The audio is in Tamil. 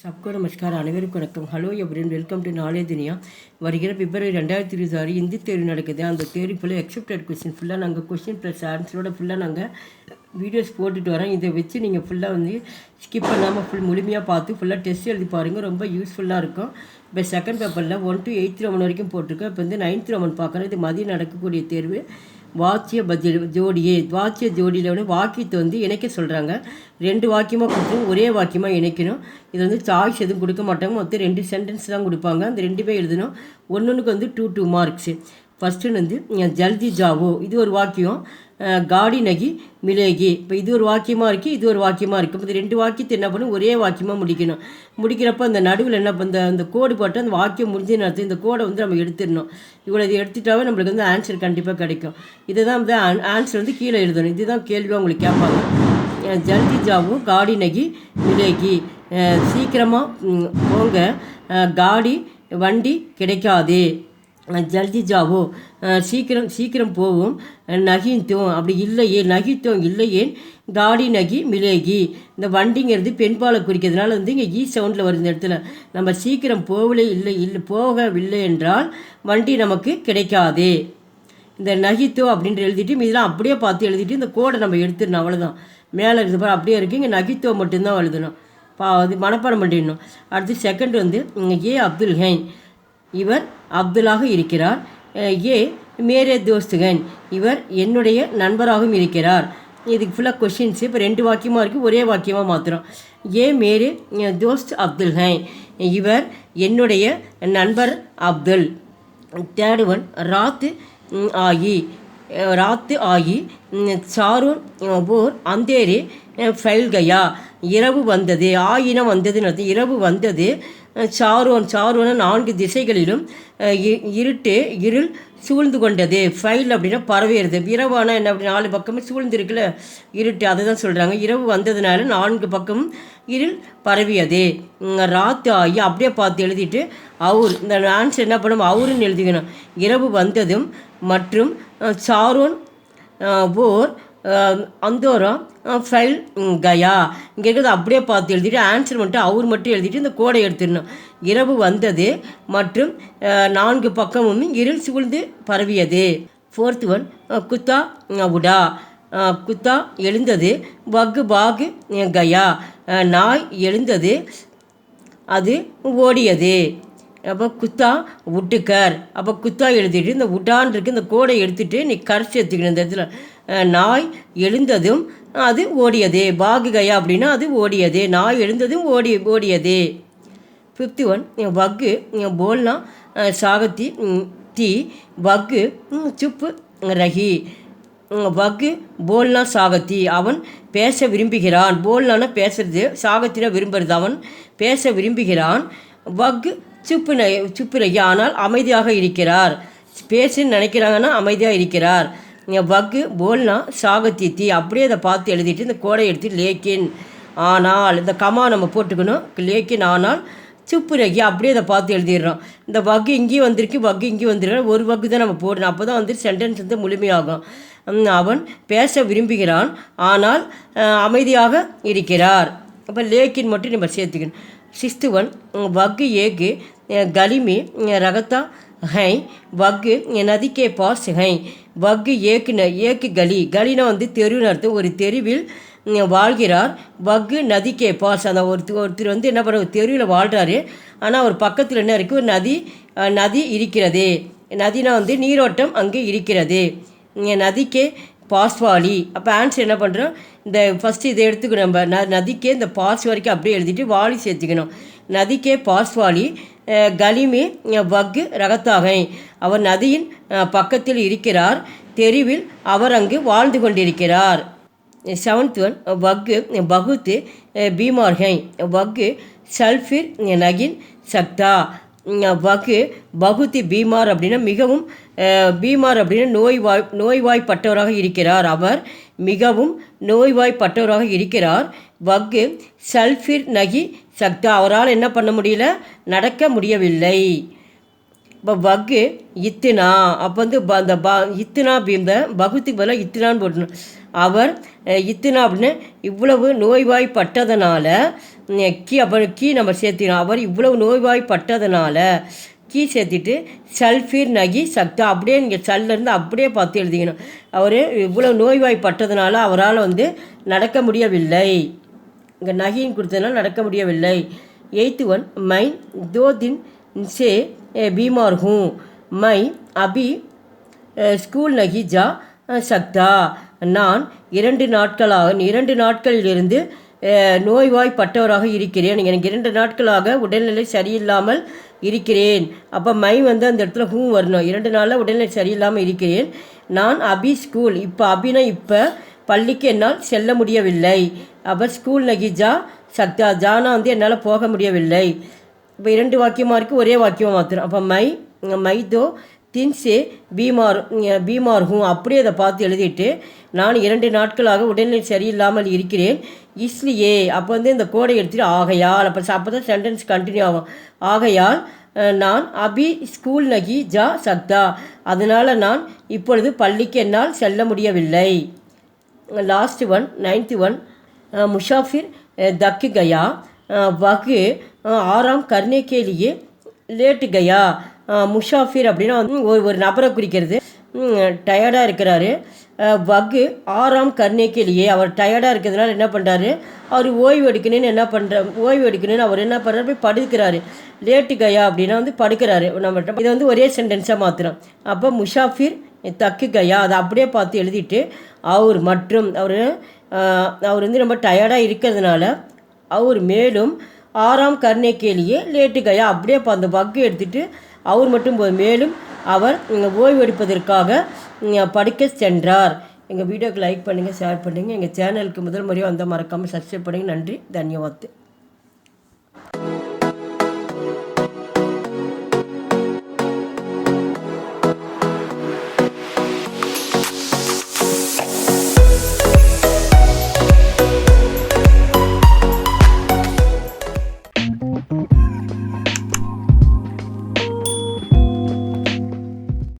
सबको नमस्कार அனைவருக்கும் வணக்கம். Hello everyone, welcome to Knowledge Duniya. வருகிற பிப்ரவரி 2026 இந்தி தேர்வு நடக்குது. அந்த தேர்வு ஃபுல்லாக எக்ஸப்டட் கொஸ்டின் ஃபுல்லாக நாங்கள் கொஸ்டின் ப்ளஸ் ஆன்சரோட ஃபுல்லாக நாங்கள் வீடியோஸ் போட்டுட்டு வரோம். இதை வச்சு நீங்கள் ஃபுல்லாக வந்து ஸ்கிப் பண்ணாமல் முழுமையாக பார்த்து ஃபுல்லாக டெஸ்ட் எழுதி பாருங்கள். ரொம்ப யூஸ்ஃபுல்லாக இருக்கும். இப்போ செகண்ட் பேப்பரில் 1 to 8th ரோமன் வரைக்கும் போட்டிருக்கோம். இப்போ வந்து 9th ரோமன் பார்க்குறோம். இது மதியம் நடக்கக்கூடிய தேர்வு. வாக்கிய ஜோடியே வாக்கிய ஜோடியில் வந்து வாக்கியத்தை வந்து இணைக்க சொல்கிறாங்க. 2 வாக்கியமாக கொடுத்து ஒரே வாக்கியமாக இணைக்கணும். இது வந்து சாய்ஸ் எதுவும் கொடுக்க மாட்டாங்க. மொத்தம் 2 சென்டென்ஸ் தான் கொடுப்பாங்க. அந்த 2 எழுதணும். ஒன்றுக்கு வந்து 2 மார்க்ஸு. ஃபஸ்ட்டு வந்து ஜல்தி ஜாவோ, இது ஒரு வாக்கியம். காடி நகி மிலேகி, இப்போ இது ஒரு வாக்கியமாக இருக்குது, இது ஒரு வாக்கியமாக இருக்குது. இப்போ 2 வாக்கியத்தை என்ன பண்ணணும், ஒரே வாக்கியமாக முடிக்கணும். முடிக்கிறப்ப அந்த நடுவில் என்ன அந்த கோடு போட்டு அந்த வாக்கியம் முடிஞ்ச நேரத்தில் இந்த கோடை வந்து நம்ம எடுத்துடணும். இவ்வளோ இது எடுத்துட்டாவே நம்மளுக்கு வந்து ஆன்சர் கண்டிப்பாக கிடைக்கும். இதை தான் வந்து ஆன்சர் வந்து கீழே எழுதணும். இதுதான் கேள்வியாக உங்களுக்கு கேட்பாங்க. ஜல்தி ஜாவோ காடி நகி மிலேகி, சீக்கிரமாக போங்க, காடி வண்டி கிடைக்காதே. ஜல்தி ஜாவோ சீக்கிரம் போவோம், நகித்தோம் அப்படி இல்லையே, நகித்தோம் இல்லையேன், காடி நகி மிலேகி. இந்த வண்டிங்கிறது பெண்பாலை குறிக்கிறதுனால வந்து இங்கே ஈ சவுண்டில் வருது. இந்த இடத்துல நம்ம சீக்கிரம் போகவில்லை என்றால் வண்டி நமக்கு கிடைக்காதே. இந்த நகித்தோ அப்படின்ட்டு எழுதிட்டு இதெல்லாம் அப்படியே பார்த்து எழுதிட்டு இந்த கோடை நம்ம எடுத்துடணும். அவ்வளோதான். மேலே இருக்குது பாரு, அப்படியே இருக்குது. இங்கே நகித்தோ மட்டும்தான் எழுதணும். அது மனப்பாடம் பண்ணிடணும். அடுத்து செகண்ட் வந்து ஏ அப்துல் ஹைன், இவர் அப்துல்லாக இருக்கிறார். ஏ மேரே தோஸ்துகன், இவர் என்னுடைய நண்பராகவும் இருக்கிறார். இதுக்கு ஃபுல்லாக கொஷின்ஸு. இப்போ 2 வாக்கியமாக இருக்குது, ஒரே வாக்கியமாக மாத்திரம். ஏ மேரே தோஸ்த் அப்துல் ஹைன், இவர் என்னுடைய நண்பர் அப்துல். தேர்ட் ஒன் ராத்து ஆகி சாரோன் போர் அந்தேரே ஃபைல் கயா, இரவு வந்தது. ஆயினம் வந்ததுன்னு அர்த்தம். இரவு வந்தது. சாரோன 4 திசைகளிலும் இருள் சூழ்ந்து கொண்டது. ஃபைல் அப்படின்னா பரவிடுது. இரவானா என்ன அப்படி 4 பக்கமும் சூழ்ந்து இருக்குல்ல இருட்டு, அதை தான் சொல்கிறாங்க. இரவு வந்ததுனால 4 பக்கமும் இருள் பரவியது. ராத்து ஆகி அப்படியே பார்த்து எழுதிட்டு அவர் இந்த ஆன்சர் என்ன பண்ணும், அவருன்னு எழுதிக்கணும். இரவு வந்ததும் மற்றும் சாரோன் போர் அந்தோரா ஃபைல் கயா, இங்கே இருக்கிறது அப்படியே பார்த்து எழுதிட்டு ஆன்சர் மட்டும் அவர் மட்டும் எழுதிட்டு இந்த கோடை எடுத்துடணும். இரவு வந்தது மற்றும் 4 பக்கமும் இருள் சூழ்ந்து பரவியது. ஃபோர்த் ஒன் குத்தா உடா, குத்தா எழுந்தது. வகு பாகு கயா, நாய் எழுந்தது, அது ஓடியது. அப்போ குத்தா உட்டுக்கர், அப்போ குத்தா எழுதிட்டு இந்த உட்டான் இருக்கு, இந்த கோடை எடுத்துகிட்டு நீ கரைச்சி எடுத்துக்கணும். இந்த இடத்துல நாய் எழுந்ததும் அது ஓடியது. பாகு கயா அப்படின்னா அது ஓடியது. நாய் எழுந்ததும் ஓடியது. ஃபிஃப்த் ஒன் வக்கு போல்னா சாகத்தி தி, வக்கு சுப்பு ரஹி. வக்கு போல்னா சாகத்தி, அவன் பேச விரும்புகிறான். போல்னானா பேசுறது, சாகத்தினா விரும்புறது. அவன் பேச விரும்புகிறான். வக்கு சுப்பு ரஹி, ஆனால் அமைதியாக இருக்கிறார். பேசுன்னு நினைக்கிறாங்கன்னா அமைதியாக இருக்கிறார். வக்கு போல்னா சாகத்தி தி, அப்படியே அதை பார்த்து எழுதிட்டு இந்த கோடை எடுத்து லேக்கின் ஆனால், இந்த கமா நம்ம போட்டுக்கணும். லேக்கின் ஆனால் சுப்பு ரகி, அப்படியே அதை பார்த்து எழுதிடுறோம். இந்த வகு இங்கேயும் வந்திருக்கு, வகு இங்கேயும் வந்துருக்கு. ஒரு வகு தான் நம்ம போடணும். அப்போ தான் வந்து சென்டென்ஸ் வந்து முழுமையாகும். அவன் பேச விரும்புகிறான் ஆனால் அமைதியாக இருக்கிறார். அப்போ லேக்கின் மட்டும் நம்ம சேர்த்துக்கணும். சிக்ஸ்த் ஒன் வகு ஏகு கலிமி ரகத்தா ஹை, வகு நதிக்கே பாஸ் ஹை. வகு ஏக்கு கலினா வந்து தெருன்னு அர்த்தம். ஒரு தெருவில் வாழ்கிறார். வகு நதிக்கே பாஸ், அந்த ஒருத்தர் வந்து என்ன பண்ண தெருவில் வாழ்கிறாரு. ஆனால் ஒரு பக்கத்தில் என்ன இருக்குது, ஒரு நதி இருக்கிறது. நதினா வந்து நீரோட்டம் அங்கே இருக்கிறது. நதிக்கே பாஸ்வாலி. அப்போ ஆன்சர் என்ன பண்ணுறோம், இந்த ஃபஸ்ட்டு இதை எடுத்துக்கணும். நம்ம நதிக்கே இந்த பாஸ் வரைக்கும் அப்படியே எழுதிட்டு வாலி சேர்த்துக்கணும். நதிக்கே பாஸ்வாலி கலிமே வக்கு ரகத்தாகை, அவர் நதியின் பக்கத்தில் இருக்கிறார். தெருவில் அவர் அங்கு வாழ்ந்து கொண்டிருக்கிறார். செவன்த் ஒன் வக்கு பகுத்து பீமார்கை, வக்கு சல்ஃபிர் நகின் சக்தா. வகு பகுதி பீமார் அப்படின்னா மிகவும், பீமார் அப்படின்னா நோய்வாய்ப்பட்டவராக இருக்கிறார். அவர் மிகவும் நோய்வாய்ப்பட்டவராக இருக்கிறார். வகு சல்ஃபிர் நகி சக்தா, அவரால் என்ன பண்ண முடியல, நடக்க முடியவில்லை. இப்போ வக்கு இத்தினா அப்போ வந்து அந்த இத்தினா இந்த பகுத்துக்கு பதிலாக இத்தினான்னு போட்டணும். அவர் இத்தினா அப்படின்னு இவ்வளவு நோய்வாய்ப்பட்டதனால கீ நம்ம சேர்த்தினோம். அவர் இவ்வளவு நோய்வாய்ப்பட்டதனால கீ சேர்த்திட்டு சல்ஃபீர் நகி சக்தா அப்படியே நீங்கள் சல்லேருந்து அப்படியே பார்த்து எழுதிக்கணும். அவர் இவ்வளோ நோய்வாய்ப்பட்டதுனால அவரால் வந்து நடக்க முடியவில்லை. இங்கே நகின்னு கொடுத்ததுனால நடக்க முடியவில்லை. 8th one மை 2 दिन से बीमार हूँ மை அபி ஸ்கூல் நகி ஜா சக்தா நான் 2 நாட்களிலிருந்து நோய்வாய்ப்பட்டவராக இருக்கிறேன். எனக்கு 2 நாட்களாக உடல்நிலை சரியில்லாமல் இருக்கிறேன். அப்போ மை வந்து அந்த இடத்துல ஹூ வரணும். 2 நாளில் உடல்நிலை சரியில்லாமல் இருக்கிறேன். நான் அபி ஸ்கூல் இப்போ அபினா இப்போ பள்ளிக்கு என்னால் செல்ல முடியவில்லை. அப்போ ஸ்கூல் நகிஜா சக்தா ஜானா வந்து என்னால் போக முடியவில்லை. இப்போ 2 வாக்கியமாக இருக்குது, ஒரே வாக்கியமாக மாத்திரம். அப்போ மை தோ தின்சே பீமார் ஹூ அப்படியே அதை பார்த்து எழுதிட்டு நான் 2 நாட்களாக உடல்நிலை சரியில்லாமல் இருக்கிறேன். இஸ்லியே அப்போ வந்து இந்த கோடை எடுத்துகிட்டு ஆகையால் அப்போ தான் சென்டென்ஸ் கண்டினியூ ஆகும். ஆகையால் நான் அபி ஸ்கூல் நகி ஜா சக்தா அதனால் நான் இப்பொழுது பள்ளிக்கு என்னால் செல்ல முடியவில்லை. லாஸ்ட் ஒன் 9th one मुसाफिर दक गया वह ஆராம் கர்னே கேலியே லேட்டு கயா. முஷாஃபிர் அப்படின்னா வந்து ஒரு நபரை குறிக்கிறது. டயர்டாக இருக்கிறாரு. வகு ஆராம் கர்னே கேலியே அவர் டயர்டாக இருக்கிறதுனால என்ன பண்ணுறாரு, அவர் ஓய்வு எடுக்கணும்னு அவர் என்ன பண்ணுறாரு, போய் படுக்கிறாரு. லேட்டு கயா அப்படின்னா வந்து படுக்கிறாரு. நம்ம இதை வந்து ஒரே சென்டென்ஸாக மாற்றுறோம். அப்போ முஷாஃபிர் தக்கு கயா அதை அப்படியே பார்த்து எழுதிட்டு அவர் மற்றும் அவர் வந்து ரொம்ப டயர்டாக இருக்கிறதுனால அவர் மேலும் ஆறாம் கர்னே கேலியே லேட்டு கயா அப்படியே அந்த வக்கு எடுத்துகிட்டு அவர் மட்டும் மேலும் அவர் ஓய்வு எடுப்பதற்காக படிக்க சென்றார். எங்கள் வீடியோக்கு லைக் பண்ணுங்கள், ஷேர் பண்ணுங்கள். எங்கள் சேனலுக்கு முதல் முறையாக வந்தால் மறக்காமல் சப்ஸ்கிரைப் பண்ணுங்கள். நன்றி, தன்யவாத்.